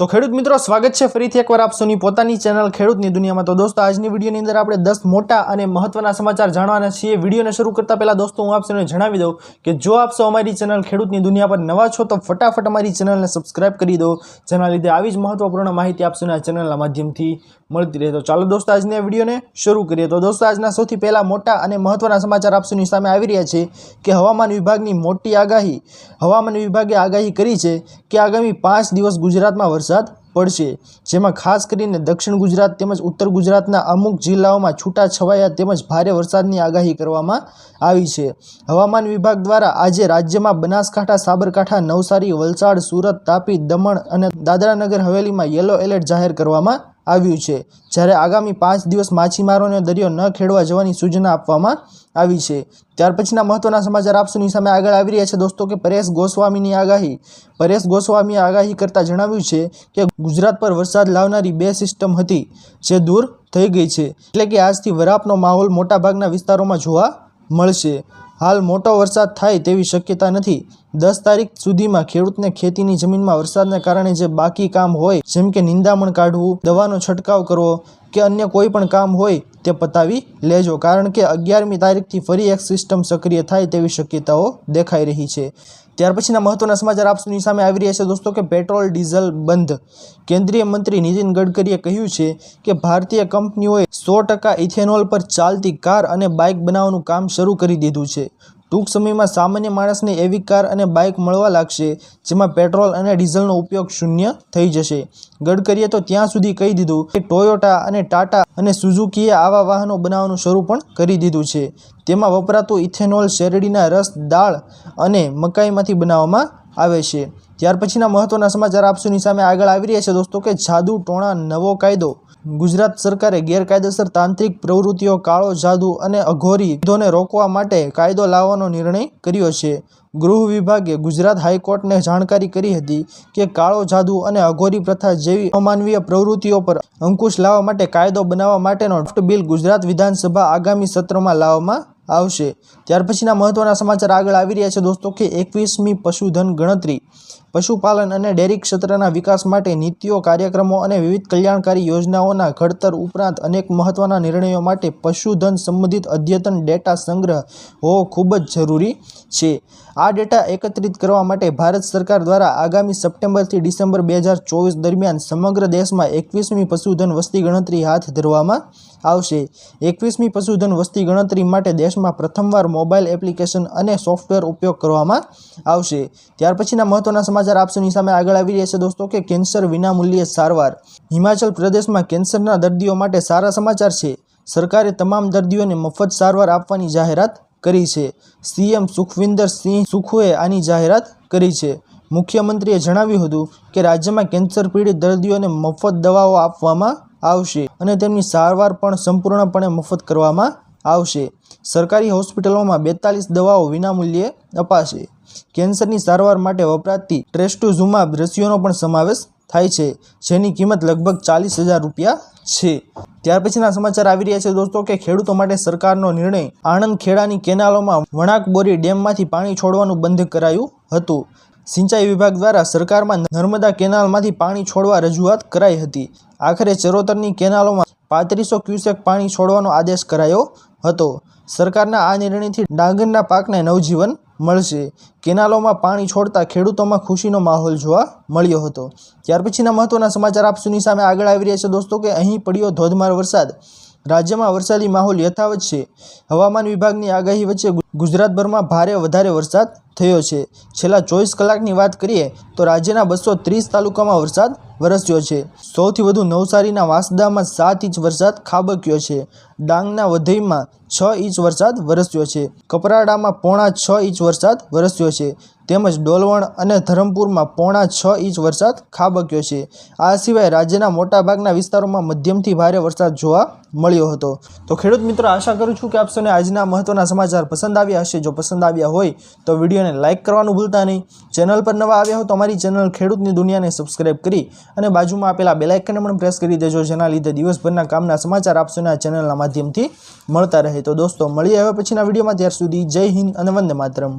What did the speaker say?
तो खेडूत मित्रों स्वागत है फरीथी एकवार आप सौनी पोतानी चेनल खेडूतनी दुनिया में। तो दोस्तों आज विडियोनी अंदर आपणे 10 मोटा अने महत्वना समाचार जाणवाना छीए। विडियोने शरू करता पहला दोस्तों हूँ आप सौने जणावी दऊं कि जो आप सौ अमारी चेनल खेडूतनी दुनिया पर नवा छो तो फटाफट अमारी चेनलने सब्सक्राइब करी दो, जेना लीधे आवी ज महत्वपूर्ण माहिती आप सौने आ चेनलना माध्यमथी मळती रहे। तो चालो दोस्तों आजनी विडियोने शरू करीए। तो दोस्तों आजना सौथी पहला मोटा अने महत्वना समाचार आप सौनी सामे आवी रह्या छे कि हवामान विभागनी मोटी आगाही। हवामान विभागे आगाही करी छे कि आगामी 5 दिवस गुजरातमां वरसाद पड़शे, जेमां खास करीने दक्षिण गुजरात तेमज उत्तर गुजरातना अमुक जिल्लाओमां छूटाछवाया तेमज भारे वरसादनी आगाही करवामां आवी छे। हवामान विभाग द्वारा आजे राज्यमां बनासकांठा, साबरकांठा, नवसारी, वलसाड, सूरत, तापी, दमण अने दादरा नगर हवेलीमां येलो एलर्ट जाहेर करवामां आव्युं छे, ज्यारे आगामी 5 दिवस माछीमारोने दरियो न खेडवा जवानी सूचना आपवामां आवी छे। त्यार पछीना महत्वना समाचार आप सौनी सामे आगळ आवी रह्या छे दोस्तों कि परेश गोस्वामीनी आगाही। परेश गोस्वामीए आगाही करता जणाव्युं छे कि गुजरात पर वरसाद लावनारी 2 सिस्टम हती जे दूर थई गई छे, એટલે કે આજથી વરાપનો માહોલ મોટાભાગના વિસ્તારોમાં જોવા મળશે। हाल मोटो वरसाद थाय तेवी शक्यता नथी। 10 तारीख सुधीमां खेडूतने खेतीनी जमीनमां वरसादने कारणे जे बाकी काम होय जेम के निंदामण काढवुं, दવાનો छटकाव करवो के अन्य कोई पण काम होय ते पतावी लेजो, कारण के 11मी तारीखथी फरी एक सिस्टम सक्रिय थाय तेवी शक्यताओ देखाई रही छे। त्यार पछीना महत्वना समाचार आप सौनी सामे आवी रह्या छे दोस्तों कि पेट्रोल डीजल बंध। केंद्रीय मंत्री नितिन गडकरीए कह्युं छे कि भारतीय कंपनीओए 100% इथेनॉल पर चालती कार अने बाइक बनाववानुं काम शरू करी दीधुं छे। टूंक समयमां सामान्य माणसने एवी कार अने बाइक मळवा लागशे जेमां पेट्रोल अने डीजलनो उपयोग शून्य थई जशे। गडकरीए तो त्यां सुधी कही दीधुं कि टोयोटा अने टाटा अने सुजुकीए आवा वाहनो बनाववानुं शरू पण करी दीधुं छे। तेमां वपरातुं इथेनॉल शेरडीना रस, दाळ अने मकाईमांथी बनाववामां आवे छे। त्यार पछीना महत्वना समाचार आप सौनी सामे आगळ आवी रह्या छे दोस्तों कि जादू टोणा नवो कायदो। गुजरात सरकारे गैरकायदेसर तांत्रिक प्रवृत्तिओ, काळो जादू अने अघोरी धंधोने रोकवा माटे कायदो लावવાનો निर्णय कर्यो छे। गृह विभागे गुजरात हाईकोर्टने जाणकारी करी हती कि काळो जादू अने अघोरी प्रथा जेवी अमानवीय प्रवृत्तिओ पर अंकुश लाववा माटे कायदो बनाववा माटेनो ड्राफ्ट बिल गुजरात विधानसभा आगामी सत्रमां लाववामां आवशे। त्यार पछीना महत्वना समाचार आगळ आवी रह्या छे दोस्तों कि 21मी पशुधन गणतरी। पशुपालन अने डेरी क्षेत्रना विकास माटे नीतिओ, कार्यक्रमों अने विविध कल्याणकारी योजनाओना घडतर उपरांत अनेक महत्वना निर्णयो माटे पशुधन संबंधित अद्यतन डेटा संग्रह होवो खूब ज जरूरी छे। आ डेटा एकत्रित करवा माटे भारत सरकार द्वारा आगामी सप्टेम्बर थी डिसेम्बर 2024 दरमियान समग्र देशमां 21मी पशुधन वस्ती गणतरी हाथ धरवामां आवशे। 21मी पशुधन वस्ती गणतरी माटे देशमां प्रथमवार मोबाइल एप्लिकेशन अने सॉफ्टवेर उपयोग करवामां आवशे। त्यार पछीना महत्वना समाचार आप सौनी सामे आगळ आवी रह्या छे दोस्तों कि केन्सर विनामूल्य सारवार। हिमाचल प्रदेशमां केन्सरना दर्दीओ माटे सारा समाचार छे। सरकारे तमाम दर्दीओने मफत सारवार आपवानी जाहेरात करी छे। सीएम सुखविंदर सिंह सुखुए आनी जाहेरात करी छे। मुख्यमंत्रीए जणाव्युं हतुं कि राज्यमां केन्सर पीड़ित दर्दीओने मफत दवाओ आपवामां आवशे अने तेमनी सारवार पण संपूर्णपणे मफत करवामां आवशे। सरकारी होस्पिटलोमां 42 दवाओ विनामूल्ये अपाशे। केन्सरनी सारवार माटे वपराती ट्रेस्टुजुमाब रसीओनो पण समावेश थाय छे, जेनी किंमत लगभग 40,000 रुपया छे। त्यार पछीना समाचार आवी रह्या छे दोस्तों कि खेडूतो माटे सरकारनो निर्णय। आणंद खेडानी केनालोमां वणाकबोरी डेममांथी पाणी छोडवानुं बंध करायुं हतुं। सिंचाई विभाग द्वारा सरकाરમાં नर्मदा केनालमांथी पाणी छोडवा रजूआत कराई हती। आखरे चरोतरनी केनालोमां 3500 क्यूसेक पाणी छोडવાનો आदेश करायो હતો। सरकारना आ निर्णयथी ડાંગરના પાકને નવજીવન મળશે। કેનાલોમાં પાણી છોડતા ખેડૂતોમાં ખુશીનો માહોલ જોવા મળ્યો હતો। ત્યાર પછીના મહત્વના સમાચાર આપ સૌની સામે આગળ આવી રહ્યા છે दोस्तों કે અહીં પડ્યો ધોધમાર વરસાદ। રાજ્યમાં વરસાદી માહોલ યથાવત છે। હવામાન વિભાગની આગાહી વચ્ચે ગુજરાતભરમાં ભારે વધારે વરસાદ થયો છે। છેલ્લા 24 કલાકની વાત કરીએ તો રાજ્યના 230 તાલુકામાં વરસાદ વરસ્યો છે। સૌથી વધુ નવસારીના વાંસદામાં 7 ઇંચ વરસાદ ખાબક્યો છે। ડાંગના વધઈમાં 6 ઇંચ વરસાદ વરસ્યો છે। કપરાડામાં 5.5 ઇંચ વરસાદ વરસ્યો છે। તેમજ ડોલવણ અને ધરમપુરમાં 5.5 ઇંચ વરસાદ ખાબક્યો છે। આ સિવાય રાજ્યના મોટાભાગના વિસ્તારોમાં મધ્યમથી ભારે વરસાદ જોવા મળ્યો હતો। તો ખેડૂત મિત્રો આશા કરું છું કે આપ સૌને આજના મહત્વના સમાચાર પસંદ આવ્યા હશે। જો પસંદ આવ્યા હોય તો વિડીયોને લાઇક કરવાનું ભૂલતા નહીં। ચેનલ પર નવા આવ્યા હો તો અમારી ચેનલ ખેડૂતની દુનિયાને સબસ્ક્રાઇબ કરી અને બાજુમાં આપેલા બેલ આઇકનને પણ પ્રેસ કરી દેજો, જેના લીધે દિવસભરના કામના સમાચાર આપ સૌને આ ચેનલના માધ્યમથી મળતા રહે। તો દોસ્તો મળીએ હવે પછીના વિડીયોમાં, ત્યાર સુધી જય હિન્દ અને વંદે માતરમ।